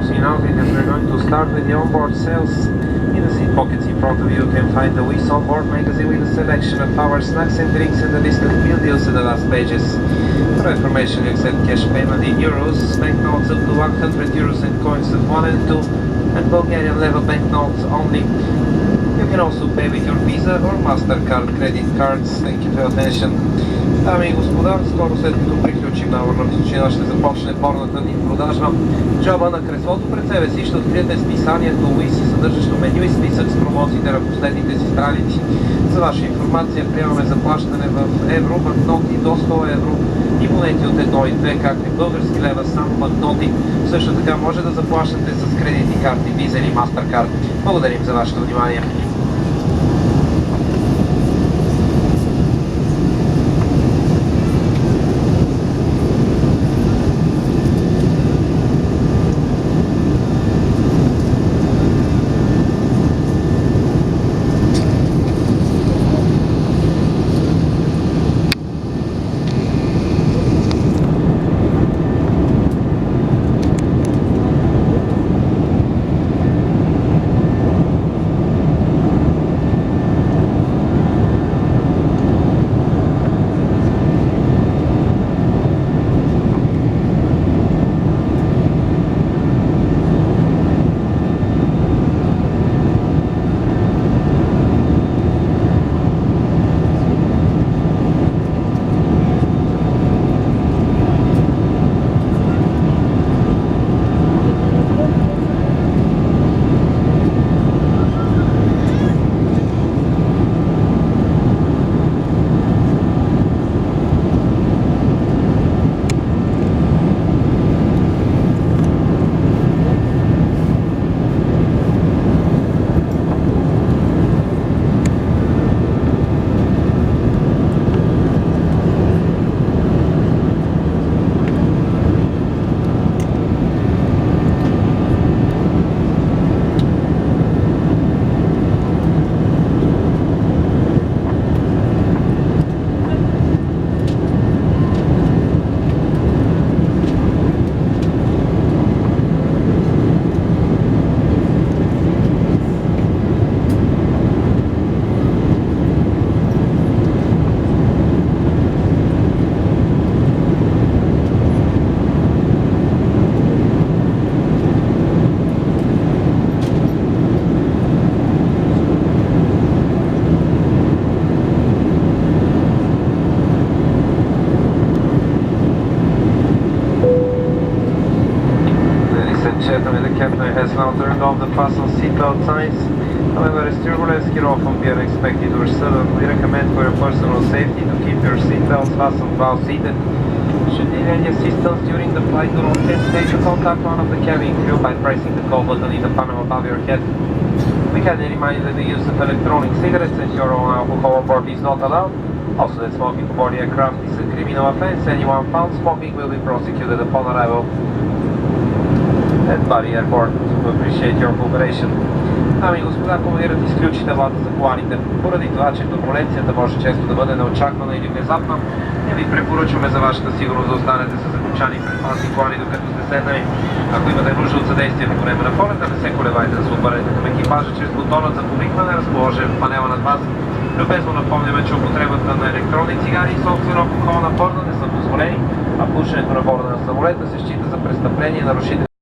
closing out and we're going to start with the onboard sales. In the seat pockets in front of you can find the WIS onboard magazine with a selection of our snacks and drinks and the list of meal deals in the last pages. For information, you accept cash payment in euros, banknotes up to 100 euros and coins at 1 and 2, and Bulgarian level banknotes only. You can also pay with your Visa or MasterCard credit cards. Thank you for your attention. Дами и господа, скоро след като приключим наворната точина ще започне борната ни продажба. Джоба на креслото пред себе си ще откриете списанието WIS, съдържащо меню и списък с промоциите на последните си страници. За ваша информация приемаме заплащане в евро, банкноти до 100 евро и монети от 1 и 2, както и български лева, само банкноти. Също така може да заплащате с кредитни карти Visa или MasterCard. Благодарим за вашето внимание. The captain has now turned off the fasten seatbelt signs. However, as turbulence can often be unexpected or sudden, we recommend for your personal safety to keep your seatbelts fastened while seated. Should you need any assistance during the flight, do not hesitate to contact one of the cabin crew by pressing the call button in the panel above your head. We kindly remind you that the use of electronic cigarettes and your own alcohol on board is not allowed. Also, that smoking aboard the aircraft is a criminal offense. Anyone found smoking will be prosecuted upon arrival at Bari Airport. We appreciate your cooperation. Дами и господа, ако намирате изключите влада за коланите, поради това, че турбуленцията може често да бъде неочаквана или внезапна, не ви препоръчваме за вашата сигурност да останете с закопчани предпазни колани, докато сте седнали. Ако имате нужда от съдействие по време на полета, не се колебайте да се обърнете към екипажа чрез бутонът за повикване, разположен в панела над вас. Любезно напомняме, че употребата на електронни цигари и собствен алкохол на борда не са позволени, а пушенето на борда на самолета се счита за престъпление и нарушителство